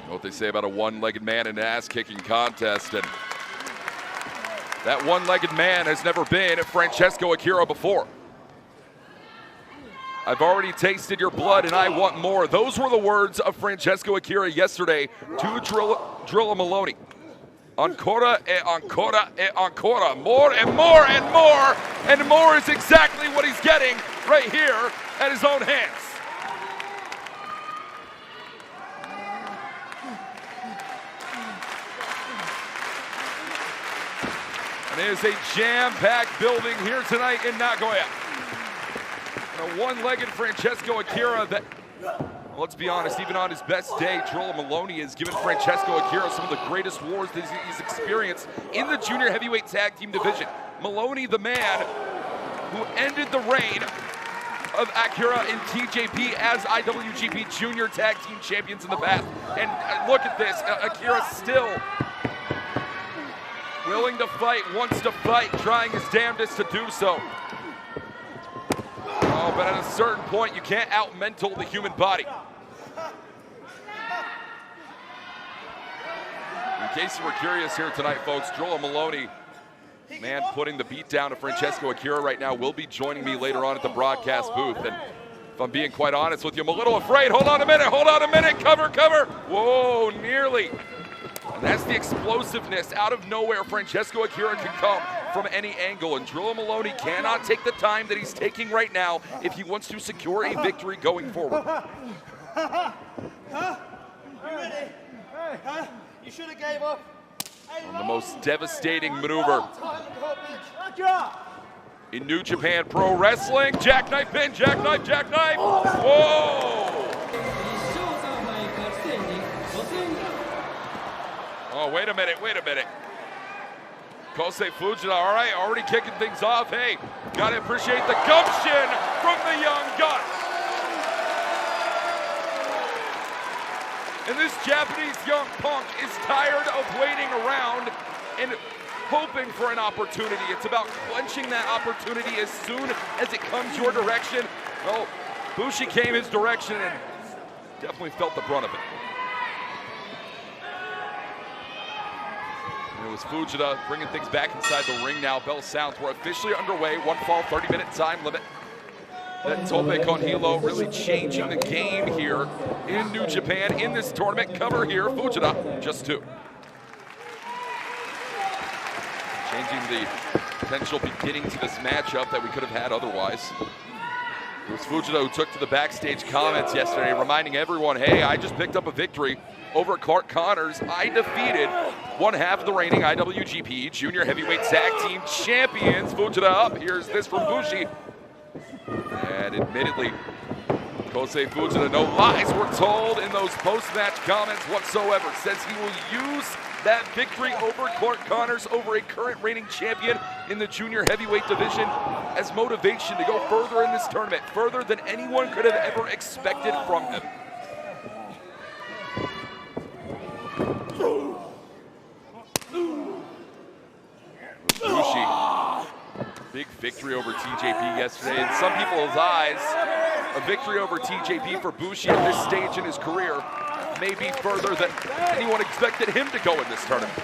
know what they say about a one-legged man in an ass-kicking contest, and that one-legged man has never been Francesco Akira before. I've already tasted your blood and I want more. Those were the words of Francesco Akira yesterday to Drilla Moloney. Ancora e ancora e ancora. More and more and more and more is exactly what he's getting right here at his own hands. And it is a jam-packed building here tonight in Nagoya. And a one-legged Francesco Akira that, let's be honest, even on his best day, Drilla Moloney has given Francesco Akira some of the greatest wars that he's experienced in the junior heavyweight tag team division. Moloney, the man who ended the reign of Akira and TJP as IWGP junior tag team champions in the past. And look at this, Akira still willing to fight, wants to fight, trying his damnedest to do so. Oh, but at a certain point, you can't out-mental the human body. In case you were curious here tonight, folks, Drilla Moloney, man, putting the beat down to Francesco Akira right now, will be joining me later on at the broadcast booth. And if I'm being quite honest with you, I'm a little afraid. Hold on a minute, cover, cover. Whoa, nearly. And that's the explosiveness. Out of nowhere, Francesco Akira can come from any angle, and Drilla Moloney cannot take the time that he's taking right now if he wants to secure a victory going forward. You ready? You should have gave up. On the most devastating maneuver in New Japan Pro Wrestling. Jackknife pin, jackknife, jackknife. Whoa! Oh, wait a minute. Kosei Fujita, all right, already kicking things off. Hey, gotta appreciate the gumption from the young gun. And this Japanese young punk is tired of waiting around and hoping for an opportunity. It's about clenching that opportunity as soon as it comes your direction. Well, BUSHI came his direction and definitely felt the brunt of it. It was Fujita bringing things back inside the ring now. Bell sounds, we're officially underway. One fall, 30-minute time limit. That Tope con Hilo really changing the game here in New Japan in this tournament. Cover here, Fujita, just two. Changing the potential beginning to this matchup that we could have had otherwise. It was Fujita who took to the backstage comments yesterday, reminding everyone, hey, I just picked up a victory over Clark Connors. I defeated one half of the reigning IWGP Junior Heavyweight Tag Team Champions. Fujita up. Here's this from BUSHI. And admittedly, Kosei Fujita, no lies were told in those post-match comments whatsoever. Says he will use that victory over Clark Connors, over a current reigning champion in the junior heavyweight division, as motivation to go further in this tournament, further than anyone could have ever expected from him. BUSHI, big victory over TJP yesterday. In some people's eyes, a victory over TJP for BUSHI at this stage in his career may be further than anyone expected him to go in this tournament.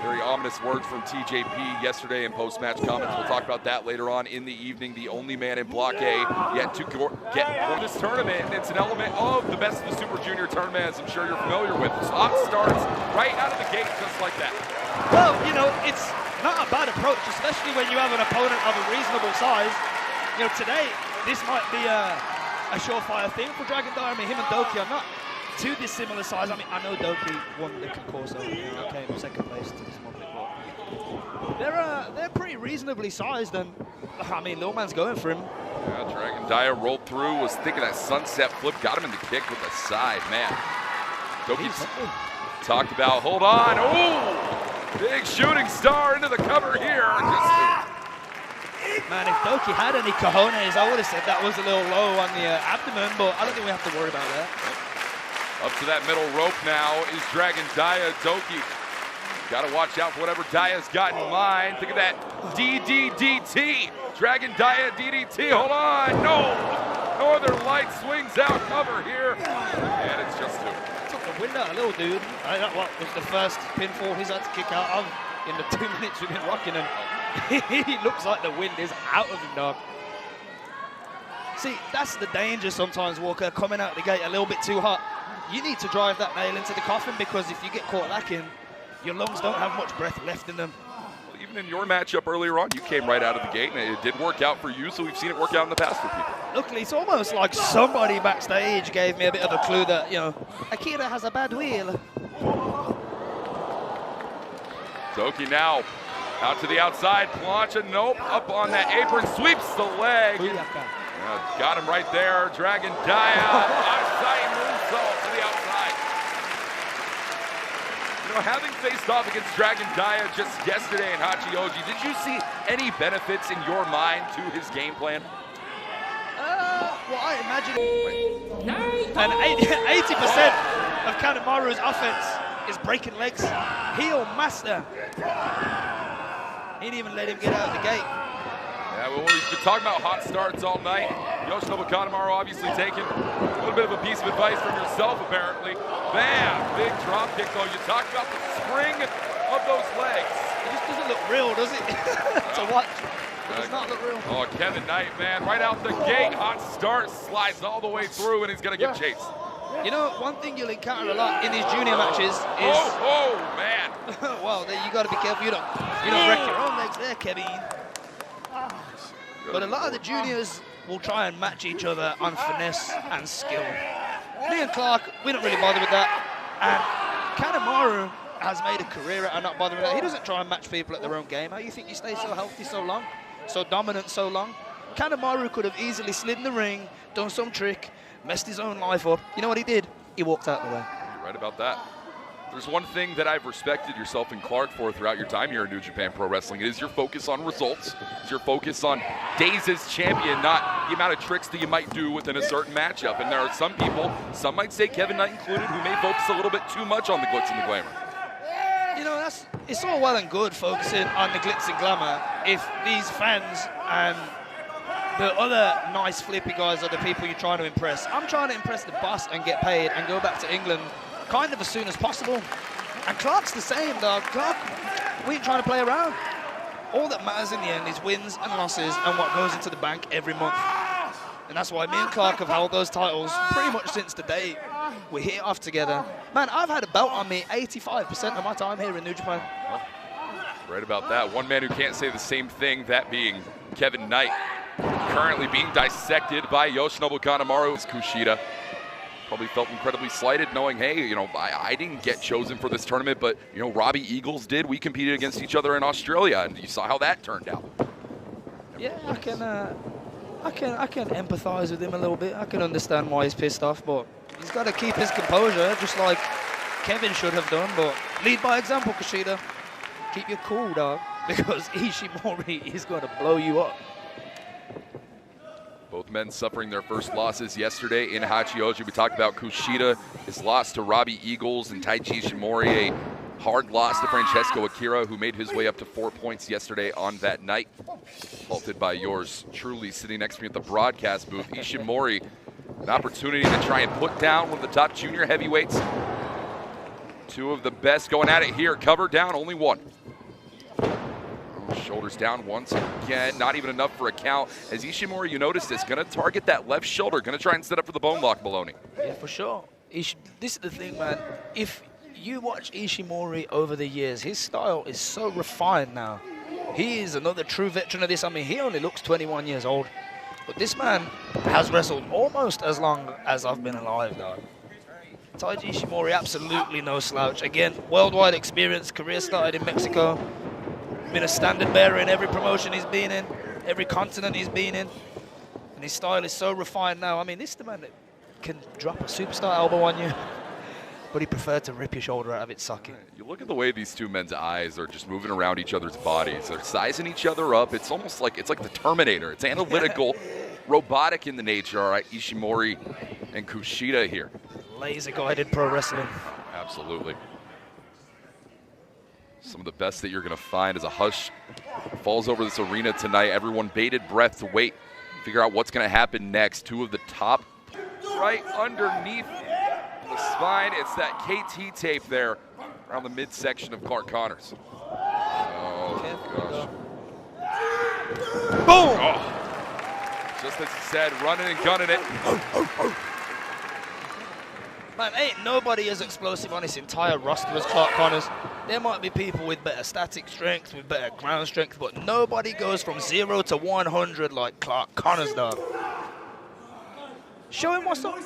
Very ominous words from TJP yesterday in post-match comments. We'll talk about that later on in the evening. The only man in Block A yet to get for this tournament. And it's an element of the Best of the Super Junior tournament, as I'm sure you're familiar with. Hot starts right out of the gate just like that. Well, you know, it's not a bad approach, especially when you have an opponent of a reasonable size. You know, today, this might be a surefire thing for Dragon Dyer. I mean, him and DOUKI are not too dissimilar size. I mean, I know DOUKI won the concourse, came second place to this moment, but they're pretty reasonably sized, and I mean, no man's going for him. Yeah, Dragon Dyer rolled through, was thinking that sunset flip, got him in the kick with the side, man. DOUKI talked about, hold on, oh, big shooting star into the cover here. Man, if DOUKI had any cojones, I would have said that was a little low on the abdomen, but I don't think we have to worry about that. Up to that middle rope now is Dragon Dyer. DOUKI got to watch out for whatever Daya's got in mind. Think of that DDDT. Dragon Dyer DDT. Hold on. No. Northern Lights swings out cover here, and it's just 2. Took the wind out a little dude. That was the first pinfall he's had to kick out of in the 2 minutes we've been rocking him. He looks like the wind is out of him, dog. See, that's the danger sometimes, Walker, coming out the gate a little bit too hot. You need to drive that nail into the coffin, because if you get caught lacking, your lungs don't have much breath left in them. Well, even in your matchup earlier on, you came right out of the gate, and it did work out for you, so we've seen it work out in the past for people. Luckily, it's almost like somebody backstage gave me a bit of a clue that, you know, Akira has a bad wheel. DOUKI now out to the outside, plancha, nope, up on that apron, sweeps the leg. Got him right there, Dragon Dia, outside moonsault to the outside. You know, having faced off against Dragon Dia just yesterday in Hachioji, did you see any benefits in your mind to his game plan? Well, I imagine and 80% of Kanemaru's offense is breaking legs. Heel master. He didn't even let him get out of the gate. Yeah, well, we've been talking about hot starts all night. Yoshinobu Kanemaru obviously taking a little bit of a piece of advice from yourself, apparently. Bam! Big drop kick, though. You talk about the spring of those legs. It just doesn't look real, does it? To watch. It does not look real. Oh, Kevin Knight, man, right out the gate. Hot start, slides all the way through, and he's going to get chased. You know, one thing you'll encounter a lot in these junior matches is... Oh, man. Well, you got to be careful. You don't wreck your own legs there, Kevin. But a lot of the juniors will try and match each other on finesse and skill. Me and Clark, we don't really bother with that. And Kanemaru has made a career out of not bothering with that. He doesn't try and match people at their own game. How do you think he stays so healthy so long? So dominant so long? Kanemaru could have easily slid in the ring, done some trick, messed his own life up. You know what he did? He walked out the way. You're right about that. There's one thing that I've respected yourself and Clark for throughout your time here in New Japan Pro Wrestling. It is your focus on results. It's your focus on days as champion, not the amount of tricks that you might do within a certain matchup. And there are some people, some might say Kevin Knight included, who may focus a little bit too much on the glitz and the glamour. You know, it's all well and good focusing on the glitz and glamour if these fans and the other nice flippy guys are the people you're trying to impress. I'm trying to impress the boss and get paid and go back to England kind of as soon as possible. And Clark's the same, dog. Clark, we ain't trying to play around. All that matters in the end is wins and losses and what goes into the bank every month. And that's why me and Clark have held those titles pretty much since the day we hit it off together. Man, I've had a belt on me 85% of my time here in New Japan. Well, right about that. One man who can't say the same thing, that being Kevin Knight, currently being dissected by Yoshinobu Kanemaru as KUSHIDA. Probably felt incredibly slighted knowing, hey, you know, I didn't get chosen for this tournament, but, you know, Robbie Eagles did. We competed against each other in Australia, and you saw how that turned out. Yeah, I can empathize with him a little bit. I can understand why he's pissed off, but he's got to keep his composure, just like Kevin should have done. But lead by example, KUSHIDA. Keep your cool, dog, because Ishimori is going to blow you up. Both men suffering their first losses yesterday in Hachioji. We talked about KUSHIDA, his loss to Robbie Eagles, and Taiji Ishimori, a hard loss to Francesco Akira, who made his way up to 4 points yesterday on that night. Halted by yours truly sitting next to me at the broadcast booth. Ishimori, an opportunity to try and put down one of the top junior heavyweights. Two of the best going at it here. Cover down, only one. Shoulders down once again, not even enough for a count. As Ishimori, you notice this, going to target that left shoulder, going to try and set up for the bone lock, Moloney. Yeah, for sure. This is the thing, man. If you watch Ishimori over the years, his style is so refined now. He is another true veteran of this. I mean, he only looks 21 years old. But this man has wrestled almost as long as I've been alive, dog. Taiji Ishimori, absolutely no slouch. Again, worldwide experience, career started in Mexico. Been a standard bearer in every promotion he's been in, every continent he's been in. And his style is so refined now. I mean, this is the man that can drop a superstar elbow on you, but he preferred to rip your shoulder out of its socket. You look at the way these two men's eyes are just moving around each other's bodies. They're sizing each other up. It's almost like the Terminator. It's analytical, robotic in the nature. All right, Ishimori and KUSHIDA here. Laser-guided pro wrestling. Absolutely. Some of the best that you're going to find as a hush falls over this arena tonight. Everyone bated breath to wait figure out what's going to happen next. Two of the top right underneath the spine. It's that KT tape there around the midsection of Clark Connors. Oh, gosh. Boom! Oh. Just as he said, running and gunning it. Man, ain't nobody as explosive on this entire roster as Clark Connors. There might be people with better static strength, with better ground strength, but nobody goes from 0 to 100 like Clark Connors, dog. Show him what's up.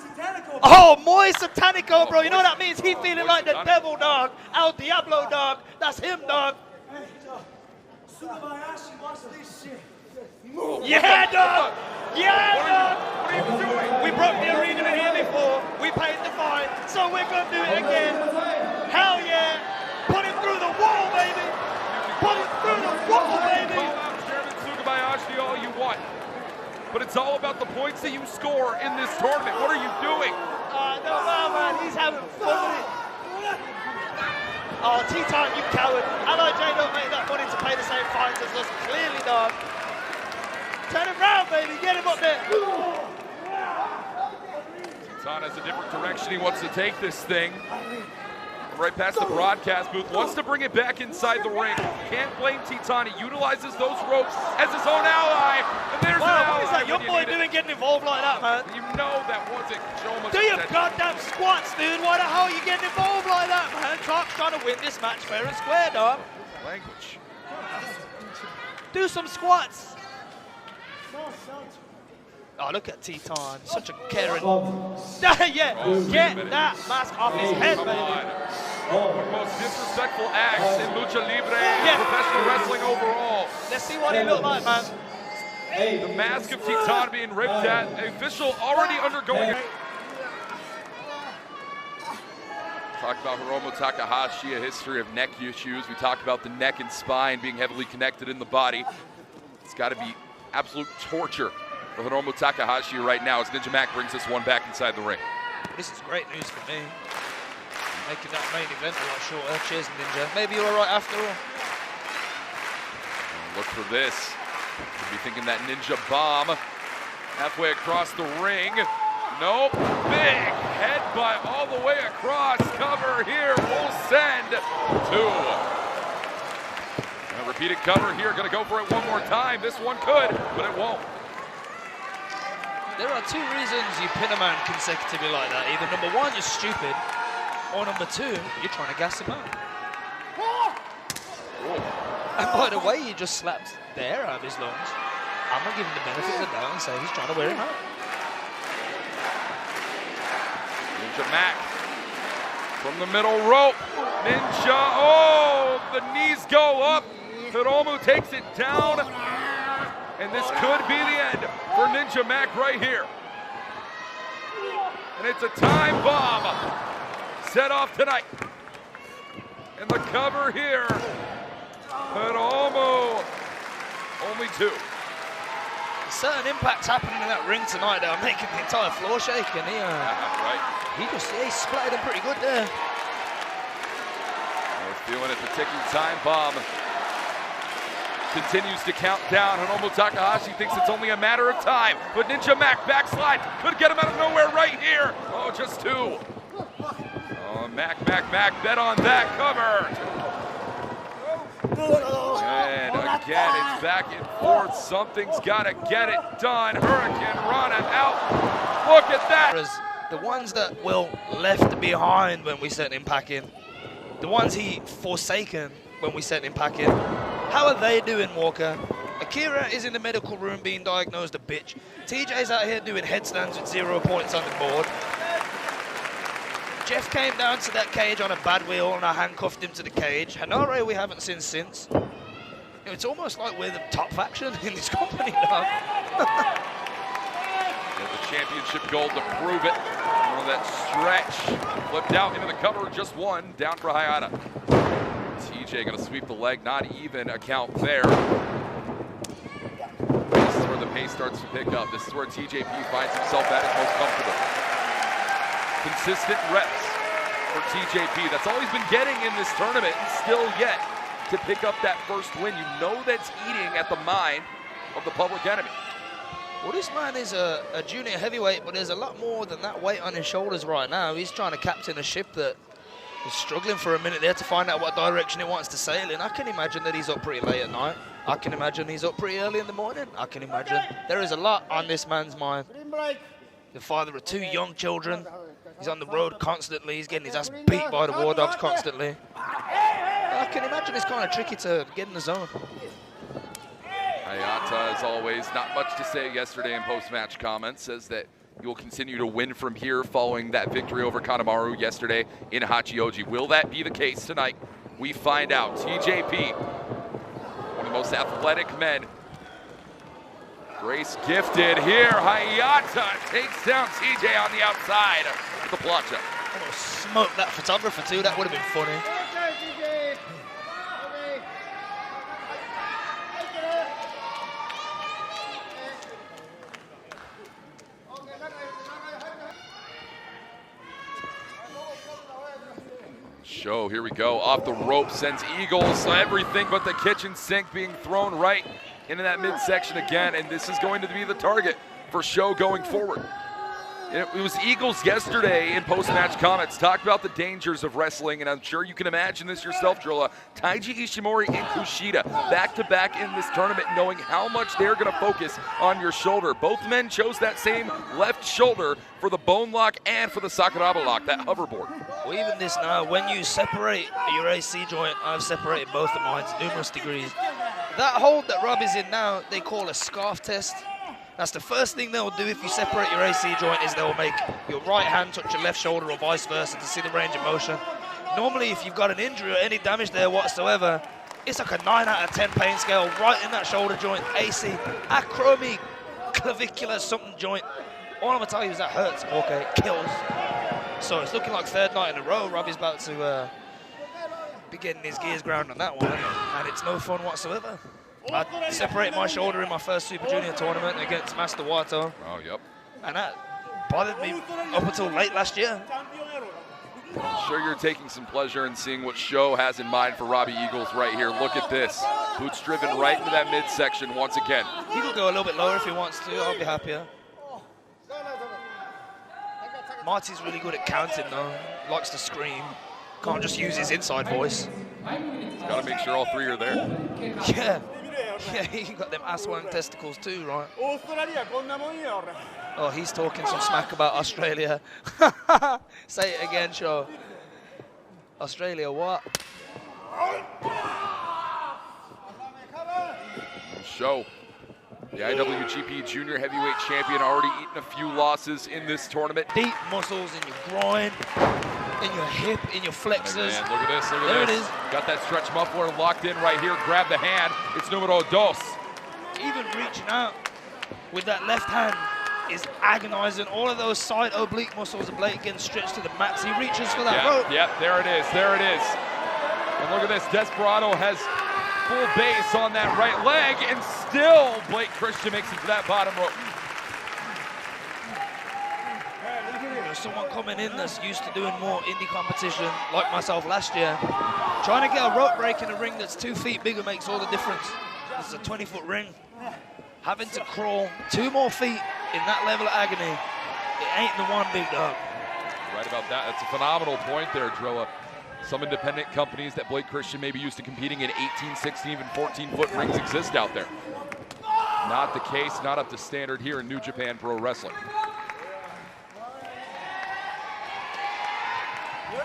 Oh, Muy Satanico, bro. You know what that means? He feeling like the devil, dog. El Diablo, dog. That's him, dog. Yeah, dog. Yeah, dog. What are you doing? We broke the arena in here before. We paid the fine, so we're going to do it again. Hell yeah. Put it through the wall, baby. Put it through the wall, baby. Call out Chairman Tsugabayashi all you want, but it's all about the points that you score in this tournament. What are you doing? No, man. He's having fun with it. Oh, Titán, you coward. LIJ don't make that money to pay the same fines as us. Clearly, dog. Turn it round, baby. Get him up there. Titán has a different direction he wants to take this thing. Right past the broadcast booth. Wants to bring it back inside the ring. Can't blame Titán. He utilizes those ropes as his own ally. And there's an ally. What is that your boy doing getting involved like that, man? You know that wasn't so much Do your attention. goddamn squats, dude. Why the hell are you getting involved like that, man? Clark's trying to win this match fair and square, dog. Language. Do some squats. Oh, look at Titán. Such a caring. Yeah, get that mask off his head, Come baby. on. One of the most disrespectful acts in lucha libre and professional wrestling overall. Let's see what he looked like, man. The mask of Titán being ripped at. The official already undergoing it. Talked about Hiromu Takahashi, a history of neck issues. We talked about the neck and spine being heavily connected in the body. It's got to be absolute torture for Hiromu Takahashi right now as Ninja Mack brings this one back inside the ring. This is great news for me. Making that main event a lot shorter. Cheers, Ninja. Maybe you're all right after all. Look for this. Could be thinking that Ninja bomb halfway across the ring. Nope. Big headbutt all the way across. Cover here will send two. A repeated cover here. Going to go for it one more time. This one could, but it won't. There are two reasons you pin a man consecutively like that. Either number one, you're stupid, or number two, you're trying to gas him out. And by the way, he just slapped the air out of his lungs. I'm going to give him the benefit of the doubt and say he's trying to wear him out. Ninja Mack from the middle rope. Ninja, oh, the knees go up. Hiromu takes it down. And this could be the end for Ninja Mack right here. And it's a time bomb set off tonight. And the cover here. Hiromu, only two. Certain impacts happening in that ring tonight that are making the entire floor shake. And he splattered him pretty good there. We're feeling it, the ticking time bomb. Continues to count down. Hiromu Takahashi thinks it's only a matter of time. But Ninja Mack backslide could get him out of nowhere right here. Oh, just two. Oh, Mack, bet on that cover. And again, it's back and forth. Something's got to get it done. Hurricane Rana out. Look at that. The ones that Will left behind when we sent him packing. The ones he forsaken when we sent him packing. How are they doing, Walker? Akira is in the medical room being diagnosed a bitch. TJ's out here doing headstands with 0 points on the board. Jeff came down to that cage on a bad wheel and I handcuffed him to the cage. Hanare we haven't seen since. It's almost like we're the top faction in this company now. The championship goal to prove it. That stretch. Flipped out into the cover, just one. Down for HAYATA. TJ gonna sweep the leg, not even a count there. This is where the pace starts to pick up. This is where TJP finds himself at his most comfortable. Consistent reps for TJP. That's all he's been getting in this tournament, and still yet to pick up that first win. You know that's eating at the mind of the public enemy. Well, this man is a junior heavyweight, but there's a lot more than that weight on his shoulders right now. He's trying to captain a ship that was struggling for a minute there to find out what direction it wants to sail in. I can imagine that he's up pretty late at night. I can imagine he's up pretty early in the morning. I can imagine there is a lot on this man's mind. The father of 2 young children. He's on the road constantly. He's getting his ass beat by the War Dogs constantly. I can imagine it's kind of tricky to get in the zone. HAYATA, as always, not much to say yesterday in post-match comments, says that you will continue to win from here following that victory over Kanemaru yesterday in Hachioji. Will that be the case tonight? We find out. TJP, one of the most athletic men. Grace gifted here. HAYATA takes down TJ on the outside with the plancha. Almost smoked that photographer too. That would have been funny. Show, here we go, off the rope, sends Eagles, everything but the kitchen sink being thrown right into that midsection again, and this is going to be the target for Show going forward. It was Eagles yesterday in post-match comments, talked about the dangers of wrestling, and I'm sure you can imagine this yourself, Drilla. Taiji, Ishimori, and Kushida back-to-back in this tournament, knowing how much they're going to focus on your shoulder. Both men chose that same left shoulder for the bone lock and for the Sakuraba lock, that hoverboard. Well, even this now, when you separate your AC joint, I've separated both of mine to numerous degrees. That hold that Robbie's in now, they call a scarf test. That's the first thing they'll do if you separate your AC joint, is they'll make your right hand touch your left shoulder or vice versa to see the range of motion. Normally, if you've got an injury or any damage there whatsoever, it's like a 9 out of 10 pain scale right in that shoulder joint, AC, acromy, clavicular something joint. All I'm gonna tell you is that hurts, okay, it kills. So it's looking like 3rd night in a row. Robbie's about to be getting his gears ground on that one, and it's no fun whatsoever. I separated my shoulder in my first Super Junior tournament against Master Wato. Oh, yep. And that bothered me up until late last year. I'm sure you're taking some pleasure in seeing what Show has in mind for Robbie Eagles right here. Look at this. Boots driven right into that midsection once again. He could go a little bit lower if he wants to. I'll be happier. Marty's really good at counting, though. Likes to scream. Can't just use his inside voice. He's got to make sure all 3 are there. Yeah. Yeah, he got them ass-wang testicles too, right? Oh, he's talking some smack about Australia. Say it again, Show. Australia, what? Show, the IWGP Junior Heavyweight Champion, already eaten a few losses in this tournament. Deep muscles in your groin, in your hip, in your flexors. Man, look at this, look at there this. It is. Got that stretch muffler locked in right here. Grab the hand. It's numero dos. Even reaching out with that left hand is agonizing. All of those side oblique muscles of Blake getting stretched to the max. He reaches for that rope. Yep, there it is, there it is. And look at this, Desperado has full base on that right leg, and still Blake Christian makes it to that bottom rope. There's someone coming in that's used to doing more indie competition, like myself last year. Trying to get a rope break in a ring that's 2 feet bigger makes all the difference. This is a 20-foot ring. Having to crawl 2 more feet in that level of agony, it ain't the one, big dog. Right about that. That's a phenomenal point there, Drilla. Some independent companies that Blake Christian may be used to competing in 18, 16, even 14-foot rings exist out there. Not the case, not up to standard here in New Japan Pro Wrestling.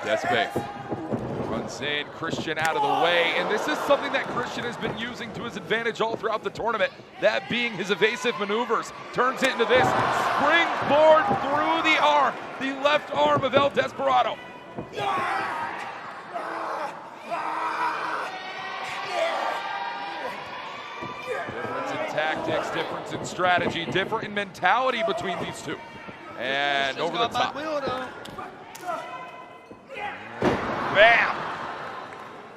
Despe runs in, Christian out of the way, and this is something that Christian has been using to his advantage all throughout the tournament, that being his evasive maneuvers. Turns it into this springboard through the arm, the left arm of El Desperado. Difference in tactics, difference in strategy, different in mentality between these two. And over the top. Bam!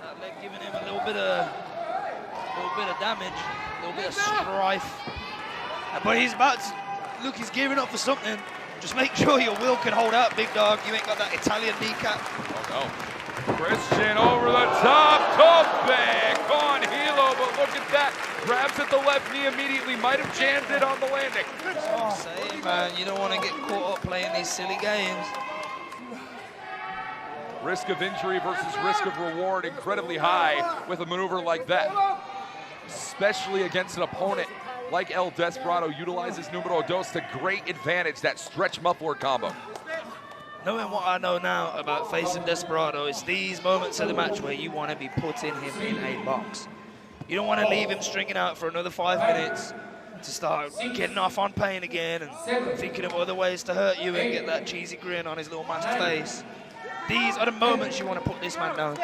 That leg giving him a little bit of damage, a little bit of strife. But he's about to, look, he's gearing up for something. Just make sure your will can hold out, big dog. You ain't got that Italian kneecap. Oh no. Christian over the top, Tope con Hilo, but look at that. Grabs at the left knee immediately. Might have jammed it on the landing. That's what I'm saying, man. You don't want to get caught up playing these silly games. Risk of injury versus risk of reward incredibly high with a maneuver like that. Especially against an opponent like El Desperado, utilizes numero dos to great advantage, that stretch muffler combo. Knowing what I know now about facing Desperado, it's these moments of the match where you want to be putting him in a box. You don't want to leave him stringing out for another 5 minutes to start getting off on pain again and thinking of other ways to hurt you and get that cheesy grin on his little masked face. These are the moments you want to put this man down.